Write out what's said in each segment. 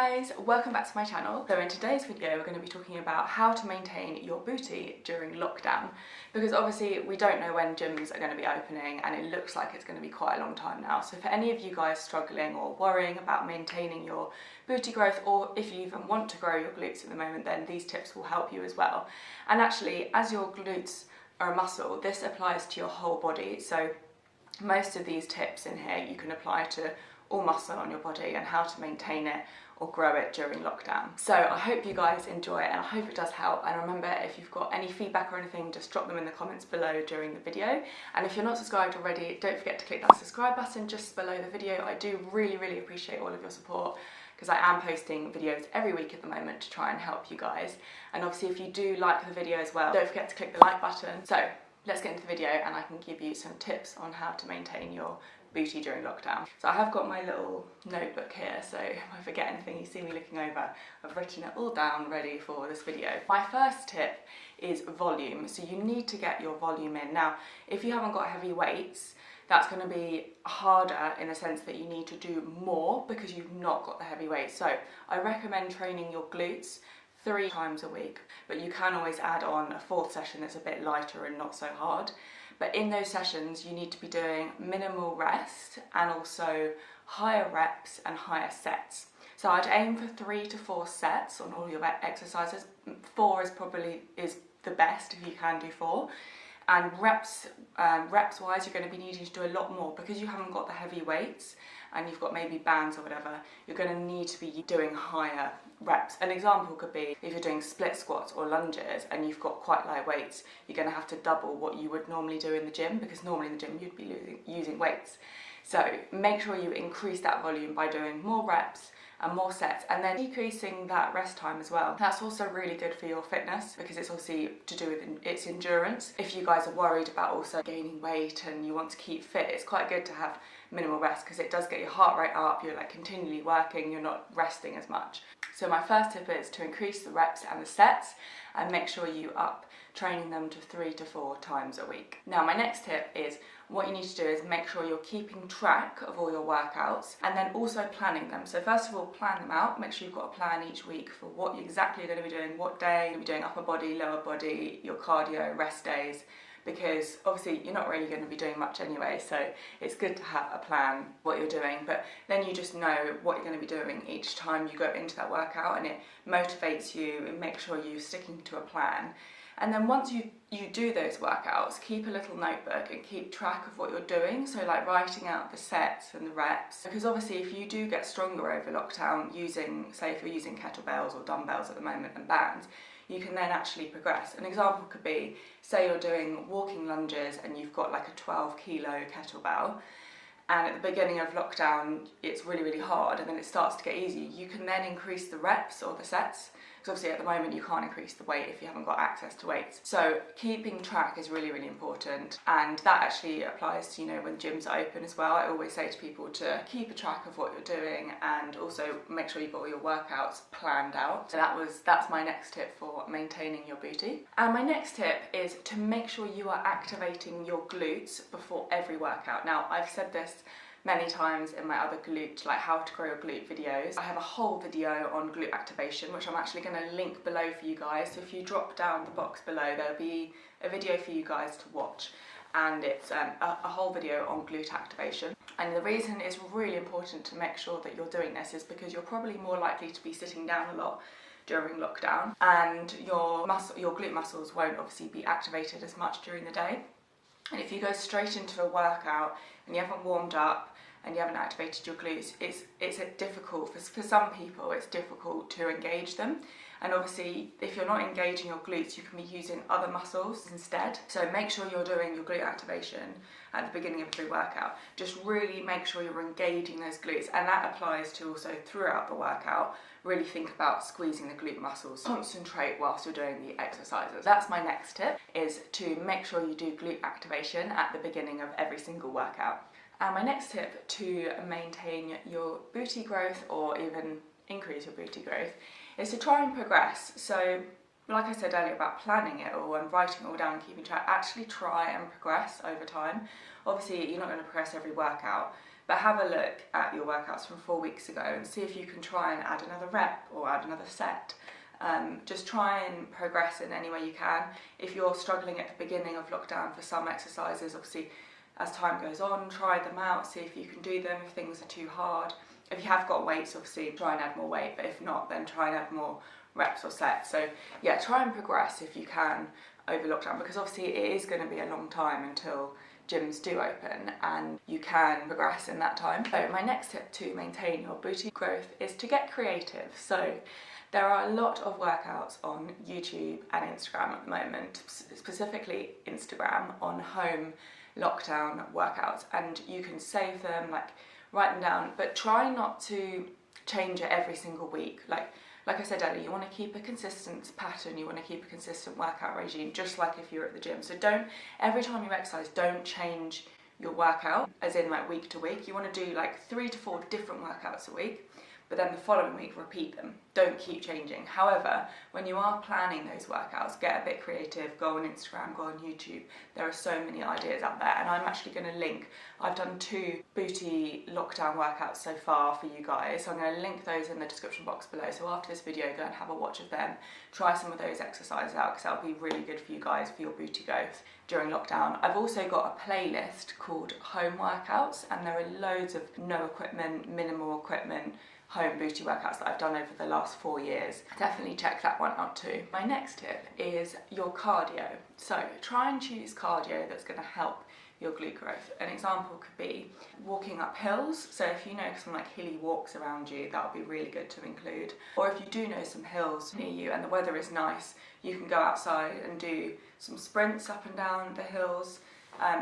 guys, welcome back to my channel. So in today's video we're going to be talking about how to maintain your booty during lockdown, because obviously we don't know when gyms are going to be opening and it looks like it's going to be quite a long time now. So for any of you guys struggling or worrying about maintaining your booty growth, or if you even want to grow your glutes at the moment, then these tips will help you as well. And actually, as your glutes are a muscle, this applies to your whole body. So most of these tips in here you can apply to all muscle on your body and how to maintain it or grow it during lockdown. So I hope you guys enjoy it and I hope it does help. And remember, if you've got any feedback or anything, just drop them in the comments below during the video. And if you're not subscribed already, don't forget to click that subscribe button just below the video. I do really appreciate all of your support, because I am posting videos every week at the moment to try and help you guys. And obviously if you do like the video as well, don't forget to click the like button. So let's get into the video and I can give you some tips on how to maintain your booty during lockdown. So I have got my little notebook here, so if I forget anything you see me looking over, I've written it all down ready for this video. My first tip is volume. So you need to get your volume in. Now, if you haven't got heavy weights, that's going to be harder in the sense that you need to do more because you've not got the heavy weights. So I recommend training your glutes 3 times a week, but you can always add on a 4th session that's a bit lighter and not so hard. But in those sessions you need to be doing minimal rest and also higher reps and higher sets. So I'd aim for 3 to 4 sets on all your exercises. 4 is the best if you can do 4. And reps wise, you're going to be needing to do a lot more because you haven't got the heavy weights and you've got maybe bands or whatever. You're going to need to be doing higher reps. An example could be if you're doing split squats or lunges and you've got quite light weights, you're going to have to double what you would normally do in the gym, because normally in the gym you'd be using weights. So make sure you increase that volume by doing more reps and more sets, and then decreasing that rest time as well. That's also really good for your fitness because it's obviously to do with its endurance. If you guys are worried about also gaining weight and you want to keep fit, it's quite good to have minimal rest because it does get your heart rate up, you're like continually working, you're not resting as much. So my first tip is to increase the reps and the sets and make sure you up training them to 3 to 4 times a week. Now my next tip is, what you need to do is make sure you're keeping track of all your workouts and then also planning them. So first of all, plan them out. Make sure you've got a plan each week for what exactly you're going to be doing, what day you're going to be doing upper body, lower body, your cardio, rest days, because obviously you're not really going to be doing much anyway, so it's good to have a plan what you're doing, but then you just know what you're going to be doing each time you go into that workout and it motivates you and makes sure you're sticking to a plan. And then once you do those workouts, keep a little notebook and keep track of what you're doing. So like writing out the sets and the reps, because obviously if you do get stronger over lockdown say if you're using kettlebells or dumbbells at the moment and bands, you can then actually progress. An example could be, say you're doing walking lunges and you've got like a 12 kilo kettlebell, and at the beginning of lockdown it's really hard and then it starts to get easy. You can then increase the reps or the sets, because obviously at the moment you can't increase the weight if you haven't got access to weights. So keeping track is really important, and that actually applies to, when gyms are open as well. I always say to people to keep a track of what you're doing and also make sure you've got all your workouts planned out. So that's my next tip for maintaining your booty. And my next tip is to make sure you are activating your glutes before every workout. Now I've said this many times in my other glute, like how to grow your glute videos. I have a whole video on glute activation, which I'm actually going to link below for you guys. So if you drop down the box below, there'll be a video for you guys to watch, and it's a whole video on glute activation. And the reason it's really important to make sure that you're doing this is because you're probably more likely to be sitting down a lot during lockdown, and your glute muscles won't obviously be activated as much during the day. And if you go straight into a workout and you haven't warmed up and you haven't activated your glutes, it's difficult, for some people it's difficult to engage them. And obviously if you're not engaging your glutes, you can be using other muscles instead. So make sure you're doing your glute activation at the beginning of every workout. Just really make sure you're engaging those glutes, and that applies to also throughout the workout. Really think about squeezing the glute muscles. Concentrate whilst you're doing the exercises. That's my next tip, is to make sure you do glute activation at the beginning of every single workout. And my next tip to maintain your booty growth or even increase your booty growth is to try and progress. So like I said earlier about planning it all and writing it all down and keeping track, actually try and progress over time. Obviously you're not going to progress every workout, but have a look at your workouts from 4 weeks ago and see if you can try and add another rep or add another set. Just try and progress in any way you can. If you're struggling at the beginning of lockdown for some exercises, obviously as time goes on, try them out, see if you can do them if things are too hard. If you have got weights, obviously try and add more weight, but if not, then try and add more reps or sets. So yeah, try and progress if you can over lockdown, because obviously it is going to be a long time until gyms do open, and you can progress in that time. So my next tip to maintain your booty growth is to get creative. So there are a lot of workouts on YouTube and Instagram at the moment, specifically Instagram, on home lockdown workouts, and you can save them, like write them down, but try not to change it every single week. Like I said earlier, you want to keep a consistent pattern, you want to keep a consistent workout regime, just like if you're at the gym. So don't, every time you exercise, don't change your workout, as in like week to week. You want to do like 3 to 4 different workouts a week, but then the following week repeat them. Don't keep changing. However, when you are planning those workouts, get a bit creative, go on Instagram, go on YouTube. There are so many ideas out there, and I'm actually going to link, I've done 2 booty lockdown workouts so far for you guys, so I'm going to link those in the description box below. So after this video, go and have a watch of them, try some of those exercises out, because that'll be really good for you guys for your booty growth during lockdown. I've also got a playlist called Home Workouts, and there are loads of no equipment, minimal equipment, home booty workouts that I've done over the last 4 years. Definitely check that one out too. My next tip is your cardio. So try and choose cardio that's going to help your glute growth. An example could be walking up hills. So if you know some like hilly walks around you, that would be really good to include. Or if you do know some hills near you and the weather is nice, you can go outside and do some sprints up and down the hills.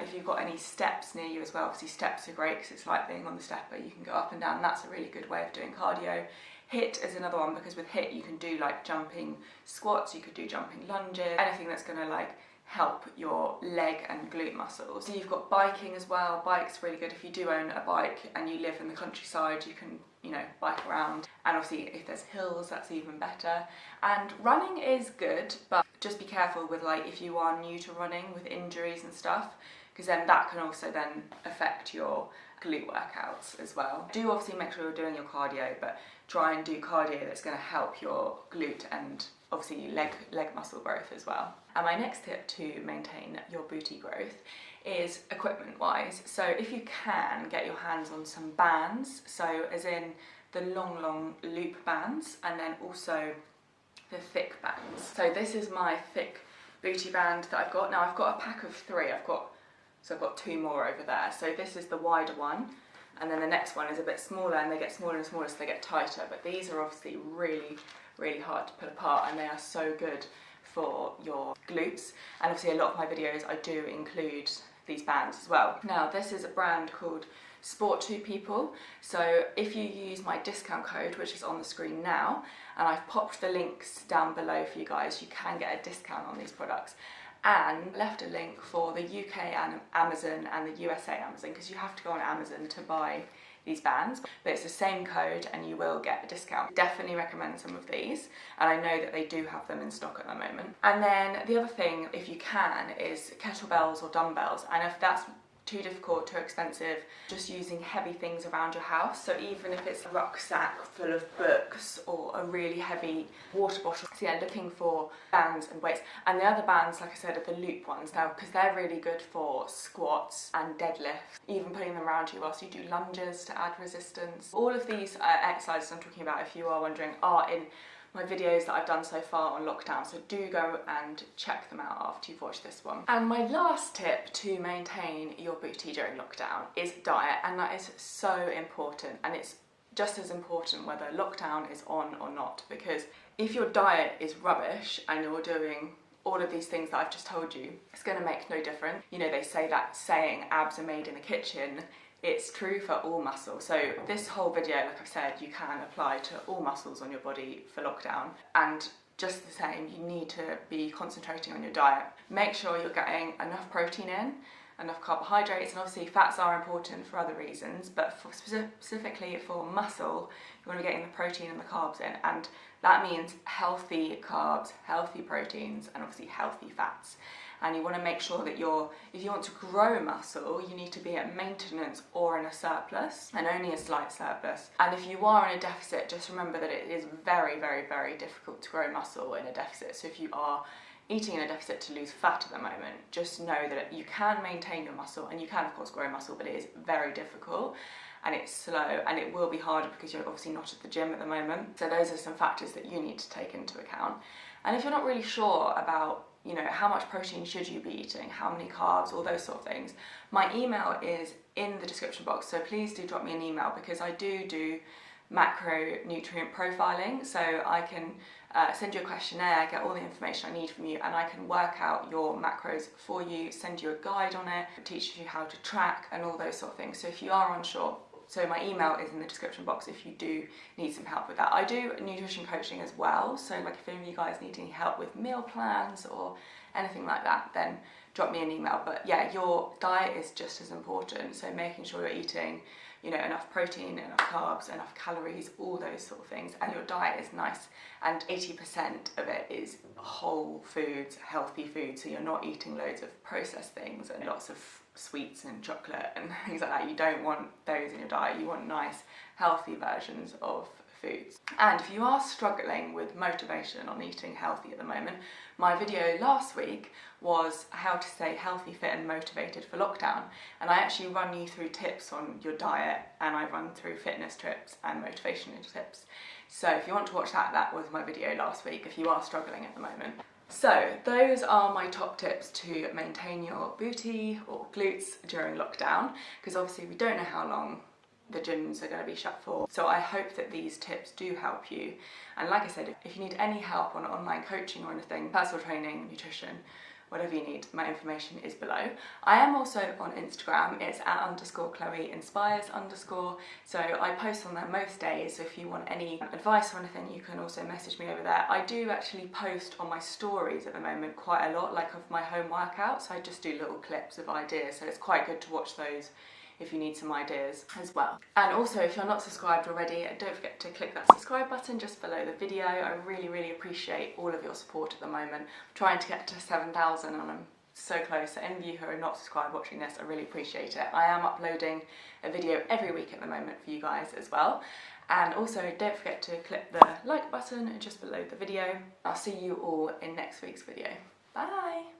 If you've got any steps near you as well, obviously steps are great because it's like being on the stepper, you can go up and down. That's a really good way of doing cardio. HIIT is another one, because with HIIT you can do like jumping squats, you could do jumping lunges, anything that's going to like help your leg and glute muscles. So you've got biking as well. Bike's really good. If you do own a bike and you live in the countryside, you can, you know, bike around. And obviously if there's hills, that's even better. And running is good, but just be careful with like if you are new to running with injuries and stuff, because then that can also then affect your glute workouts as well. Do obviously make sure you're doing your cardio, but try and do cardio that's going to help your glute and obviously leg muscle growth as well. And my next tip to maintain your booty growth is equipment wise. So if you can, get your hands on some bands, so as in the long loop bands, and then also the thick bands. So this is my thick booty band that I've got. Now I've got a pack of 3. I've got 2 more over there. So this is the wider one, and then the next one is a bit smaller, and they get smaller and smaller, so they get tighter. But these are obviously really hard to pull apart, and they are so good for your glutes. And obviously a lot of my videos I do include these bands as well. Now this is a brand called Sport2People. So if you use my discount code, which is on the screen now, and I've popped the links down below for you guys, you can get a discount on these products. And left a link for the UK and Amazon and the USA Amazon, because you have to go on Amazon to buy these bands, but it's the same code and you will get a discount. Definitely recommend some of these, and I know that they do have them in stock at the moment. And then the other thing, if you can, is kettlebells or dumbbells, and if that's too difficult, too expensive, just using heavy things around your house. So even if it's a rucksack full of books or a really heavy water bottle. So yeah, looking for bands and weights. And the other bands, like I said, are the loop ones now, because they're really good for squats and deadlifts, even putting them around you whilst you do lunges to add resistance. All of these exercises I'm talking about, if you are wondering, are in my videos that I've done so far on lockdown, so do go and check them out after you've watched this one. And my last tip to maintain your booty during lockdown is diet, and that is so important, and it's just as important whether lockdown is on or not, because if your diet is rubbish and you're doing all of these things that I've just told you, it's going to make no difference. You know, they say that saying, abs are made in the kitchen. It's true for all muscles. So this whole video, like I've said, you can apply to all muscles on your body for lockdown. And just the same, you need to be concentrating on your diet. Make sure you're getting enough protein in, enough carbohydrates, and obviously fats are important for other reasons, but for specifically for muscle, you want to be getting the protein and the carbs in, and that means healthy carbs, healthy proteins, and obviously healthy fats. and you want to make sure that if you want to grow muscle, you need to be at maintenance or in a surplus, and only a slight surplus. And if you are in a deficit, just remember that it is very, very, very difficult to grow muscle in a deficit. So if you are eating in a deficit to lose fat at the moment, just know that you can maintain your muscle, and you can of course grow muscle, but it is very difficult and it's slow, and it will be harder because you're obviously not at the gym at the moment. So those are some factors that you need to take into account. And if you're not really sure about, you know, how much protein should you be eating, how many carbs, all those sort of things, my email is in the description box, so please do drop me an email, because I do macronutrient profiling, so I can send you a questionnaire, get all the information I need from you, and I can work out your macros for you, send you a guide on it, teach you how to track and all those sort of things. So if you are unsure, so my email is in the description box if you do need some help with that. I do nutrition coaching as well, so like if any of you guys need any help with meal plans or anything like that, then drop me an email. But yeah, your diet is just as important, so making sure you're eating, you know, enough protein, enough carbs, enough calories, all those sort of things, and your diet is nice, and 80% of it is whole foods, healthy food, so you're not eating loads of processed things and lots of sweets and chocolate and things like that. You don't want those in your diet. You want nice, healthy versions of foods. And if you are struggling with motivation on eating healthy at the moment, my video last week was how to stay healthy, fit and motivated for lockdown, and I actually run you through tips on your diet, and I run through fitness tips and motivational tips. So if you want to watch that, that was my video last week if you are struggling at the moment. So those are my top tips to maintain your booty or glutes during lockdown, because obviously we don't know how long the gyms are going to be shut for. So I hope that these tips do help you. And like I said, if you need any help on online coaching or anything, personal training, nutrition, whatever you need, my information is below. I am also on Instagram, it's @_chloeinspires_, so I post on there most days, so if you want any advice or anything, you can also message me over there. I do actually post on my stories at the moment quite a lot, like of my home workouts. I just do little clips of ideas, so it's quite good to watch those if you need some ideas as well. And also, if you're not subscribed already, don't forget to click that subscribe button just below the video. I really, really appreciate all of your support at the moment. I'm trying to get to 7,000 and I'm so close. So any of you who are not subscribed watching this, I really appreciate it. I am uploading a video every week at the moment for you guys as well. And also, don't forget to click the like button just below the video. I'll see you all in next week's video. Bye!